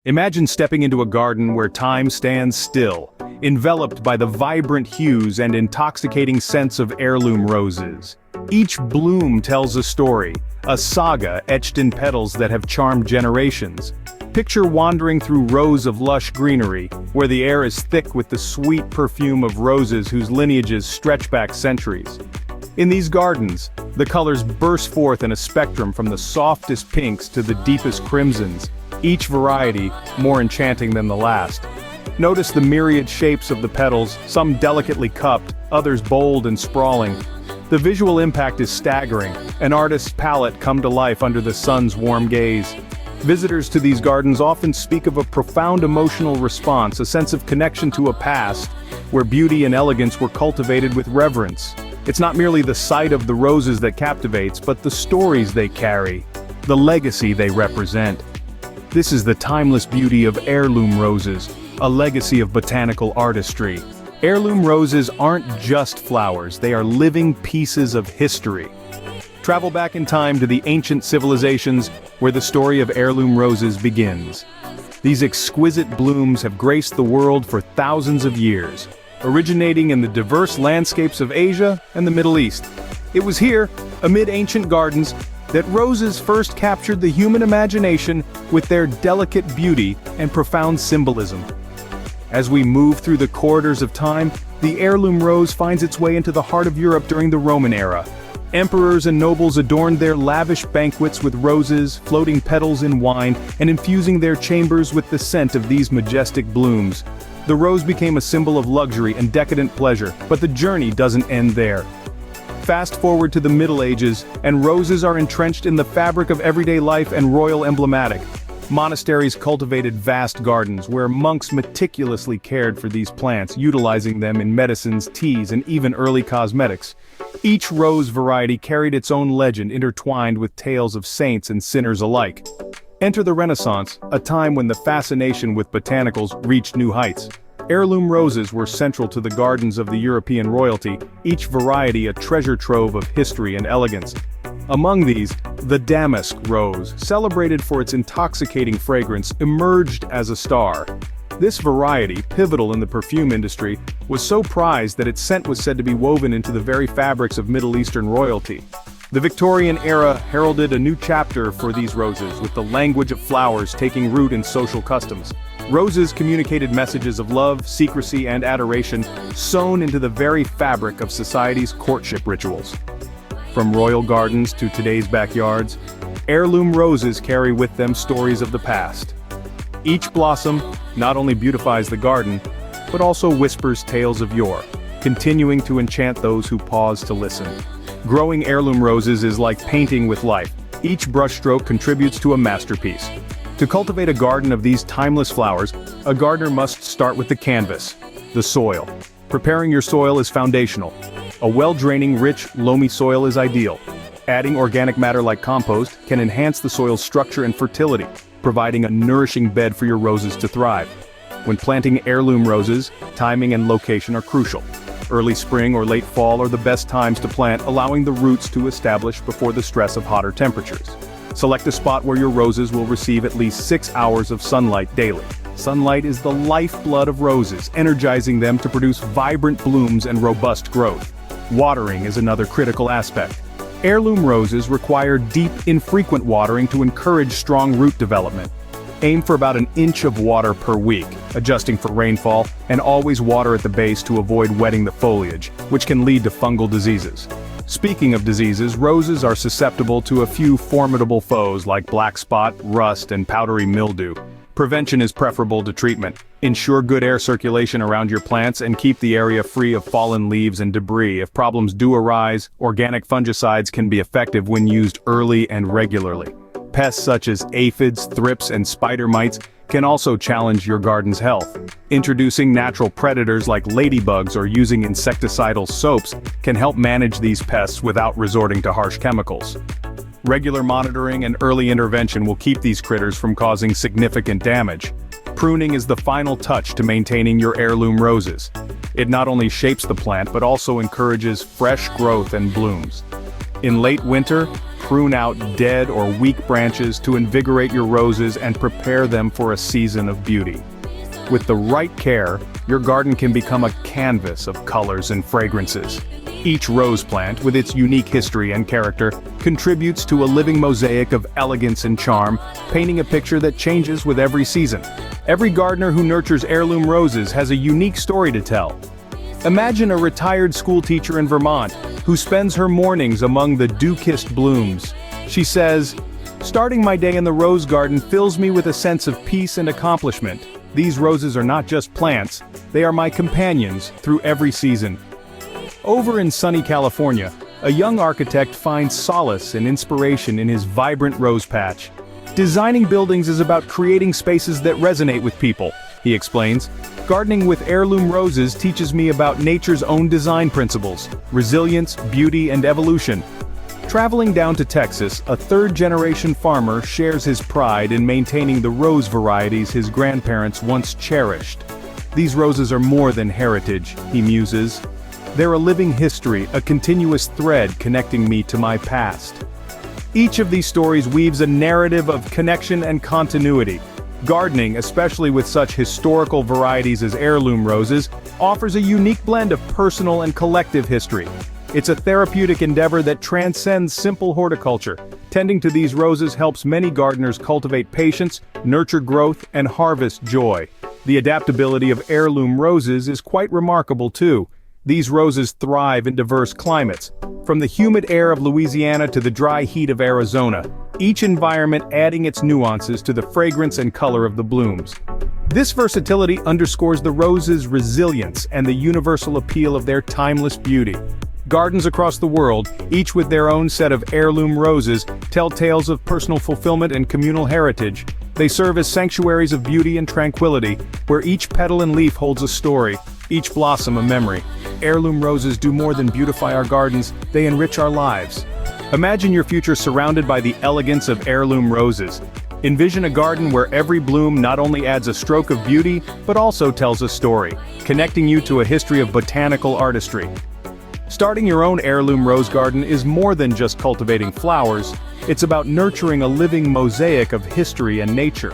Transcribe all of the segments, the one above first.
Imagine stepping into a garden where time stands still, enveloped by the vibrant hues and intoxicating scents of heirloom roses. Each bloom tells a story, a saga etched in petals that have charmed generations. Picture wandering through rows of lush greenery, where the air is thick with the sweet perfume of roses whose lineages stretch back centuries. In these gardens, the colors burst forth in a spectrum from the softest pinks to the deepest crimsons, each variety more enchanting than the last. Notice the myriad shapes of the petals, some delicately cupped, others bold and sprawling. The visual impact is staggering, an artist's palette come to life under the sun's warm gaze. Visitors to these gardens often speak of a profound emotional response, a sense of connection to a past, where beauty and elegance were cultivated with reverence. It's not merely the sight of the roses that captivates, but the stories they carry, the legacy they represent. This is the timeless beauty of heirloom roses, a legacy of botanical artistry. Heirloom roses aren't just flowers, they are living pieces of history. Travel back in time to the ancient civilizations where the story of heirloom roses begins. These exquisite blooms have graced the world for thousands of years, originating in the diverse landscapes of Asia and the Middle East. It was here, amid ancient gardens, that roses first captured the human imagination with their delicate beauty and profound symbolism. As we move through the corridors of time, the heirloom rose finds its way into the heart of Europe during the Roman era. Emperors and nobles adorned their lavish banquets with roses, floating petals in wine, and infusing their chambers with the scent of these majestic blooms. The rose became a symbol of luxury and decadent pleasure, but the journey doesn't end there. Fast forward to the Middle Ages, and roses are entrenched in the fabric of everyday life and royal emblematic. Monasteries cultivated vast gardens where monks meticulously cared for these plants, utilizing them in medicines, teas, and even early cosmetics. Each rose variety carried its own legend intertwined with tales of saints and sinners alike. Enter the Renaissance, a time when the fascination with botanicals reached new heights. Heirloom roses were central to the gardens of the European royalty, each variety a treasure trove of history and elegance. Among these, the damask rose, celebrated for its intoxicating fragrance, emerged as a star. This variety, pivotal in the perfume industry, was so prized that its scent was said to be woven into the very fabrics of Middle Eastern royalty. The Victorian era heralded a new chapter for these roses, with the language of flowers taking root in social customs. Roses communicated messages of love, secrecy, and adoration, sewn into the very fabric of society's courtship rituals. From royal gardens to today's backyards, heirloom roses carry with them stories of the past. Each blossom not only beautifies the garden, but also whispers tales of yore, continuing to enchant those who pause to listen. Growing heirloom roses is like painting with life. Each brushstroke contributes to a masterpiece. To cultivate a garden of these timeless flowers, a gardener must start with the canvas, the soil. Preparing your soil is foundational. A well-draining, rich, loamy soil is ideal. Adding organic matter like compost can enhance the soil's structure and fertility, providing a nourishing bed for your roses to thrive. When planting heirloom roses, timing and location are crucial. Early spring or late fall are the best times to plant, allowing the roots to establish before the stress of hotter temperatures. Select a spot where your roses will receive at least 6 hours of sunlight daily. Sunlight is the lifeblood of roses, energizing them to produce vibrant blooms and robust growth. Watering is another critical aspect. Heirloom roses require deep, infrequent watering to encourage strong root development. Aim for about an inch of water per week, adjusting for rainfall, and always water at the base to avoid wetting the foliage, which can lead to fungal diseases. Speaking of diseases, roses are susceptible to a few formidable foes like black spot, rust, and powdery mildew. Prevention is preferable to treatment. Ensure good air circulation around your plants and keep the area free of fallen leaves and debris. If problems do arise, organic fungicides can be effective when used early and regularly. Pests such as aphids, thrips, and spider mites can also challenge your garden's health. Introducing natural predators like ladybugs or using insecticidal soaps can help manage these pests without resorting to harsh chemicals. Regular monitoring and early intervention will keep these critters from causing significant damage. Pruning is the final touch to maintaining your heirloom roses. It not only shapes the plant but also encourages fresh growth and blooms. In late winter, prune out dead or weak branches to invigorate your roses and prepare them for a season of beauty. With the right care, your garden can become a canvas of colors and fragrances. Each rose plant, with its unique history and character, contributes to a living mosaic of elegance and charm, painting a picture that changes with every season. Every gardener who nurtures heirloom roses has a unique story to tell. Imagine a retired school teacher in Vermont who spends her mornings among the dew-kissed blooms. She says, "Starting my day in the rose garden fills me with a sense of peace and accomplishment. These roses are not just plants, they are my companions through every season." Over in sunny California, a young architect finds solace and inspiration in his vibrant rose patch. "Designing buildings is about creating spaces that resonate with people," he explains. "Gardening with heirloom roses teaches me about nature's own design principles, resilience, beauty, and evolution." Traveling down to Texas, a third-generation farmer shares his pride in maintaining the rose varieties his grandparents once cherished. "These roses are more than heritage," he muses. "They're a living history, a continuous thread connecting me to my past." Each of these stories weaves a narrative of connection and continuity. Gardening, especially with such historical varieties as heirloom roses, offers a unique blend of personal and collective history. It's a therapeutic endeavor that transcends simple horticulture. Tending to these roses helps many gardeners cultivate patience, nurture growth, and harvest joy. The adaptability of heirloom roses is quite remarkable too. These roses thrive in diverse climates, from the humid air of Louisiana to the dry heat of Arizona, each environment adding its nuances to the fragrance and color of the blooms. This versatility underscores the rose's resilience and the universal appeal of their timeless beauty. Gardens across the world, each with their own set of heirloom roses, tell tales of personal fulfillment and communal heritage. They serve as sanctuaries of beauty and tranquility, where each petal and leaf holds a story, each blossom a memory. Heirloom roses do more than beautify our gardens, they enrich our lives. Imagine your future surrounded by the elegance of heirloom roses. Envision a garden where every bloom not only adds a stroke of beauty, but also tells a story, connecting you to a history of botanical artistry. Starting your own heirloom rose garden is more than just cultivating flowers, it's about nurturing a living mosaic of history and nature.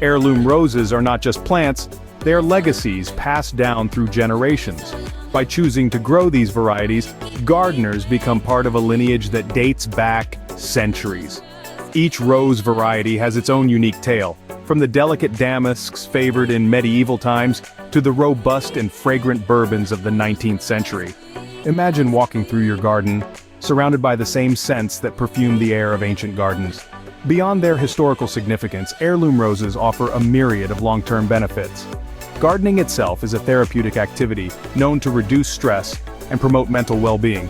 Heirloom roses are not just plants, they are legacies passed down through generations. By choosing to grow these varieties, gardeners become part of a lineage that dates back centuries. Each rose variety has its own unique tale, from the delicate damasks favored in medieval times to the robust and fragrant bourbons of the 19th century. Imagine walking through your garden, surrounded by the same scents that perfume the air of ancient gardens. Beyond their historical significance, heirloom roses offer a myriad of long-term benefits. Gardening itself is a therapeutic activity known to reduce stress and promote mental well-being.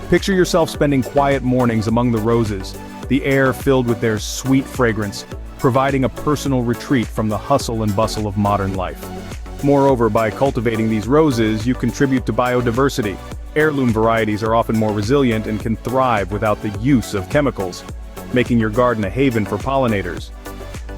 Picture yourself spending quiet mornings among the roses, the air filled with their sweet fragrance, providing a personal retreat from the hustle and bustle of modern life. Moreover, by cultivating these roses, you contribute to biodiversity. Heirloom varieties are often more resilient and can thrive without the use of chemicals, making your garden a haven for pollinators.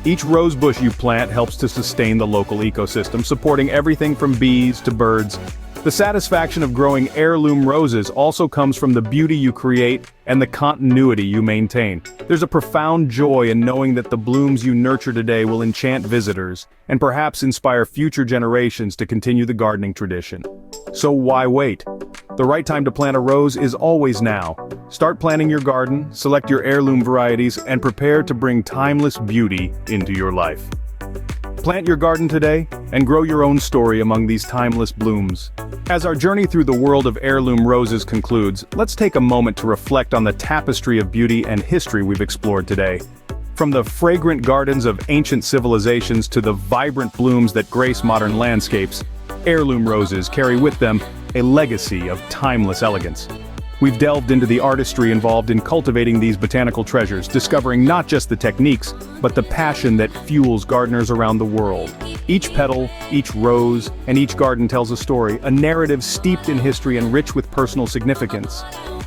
Each rose bush you plant helps to sustain the local ecosystem, supporting everything from bees to birds. The satisfaction of growing heirloom roses also comes from the beauty you create and the continuity you maintain. There's a profound joy in knowing that the blooms you nurture today will enchant visitors, and perhaps inspire future generations to continue the gardening tradition. So why wait? The right time to plant a rose is always now. Start planting your garden, select your heirloom varieties, and prepare to bring timeless beauty into your life. Plant your garden today, and grow your own story among these timeless blooms. As our journey through the world of heirloom roses concludes, let's take a moment to reflect on the tapestry of beauty and history we've explored today. From the fragrant gardens of ancient civilizations to the vibrant blooms that grace modern landscapes, heirloom roses carry with them a legacy of timeless elegance. We've delved into the artistry involved in cultivating these botanical treasures, discovering not just the techniques, but the passion that fuels gardeners around the world. Each petal, each rose, and each garden tells a story, a narrative steeped in history and rich with personal significance.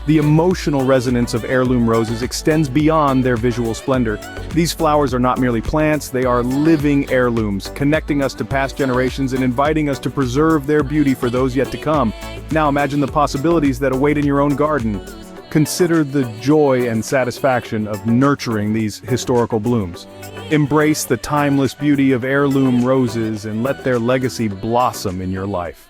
The emotional resonance of heirloom roses extends beyond their visual splendor. These flowers are not merely plants, they are living heirlooms, connecting us to past generations and inviting us to preserve their beauty for those yet to come. Now imagine the possibilities that await in your own garden. consider the joy and satisfaction of nurturing these historical blooms. Embrace the timeless beauty of heirloom roses and let their legacy blossom in your life.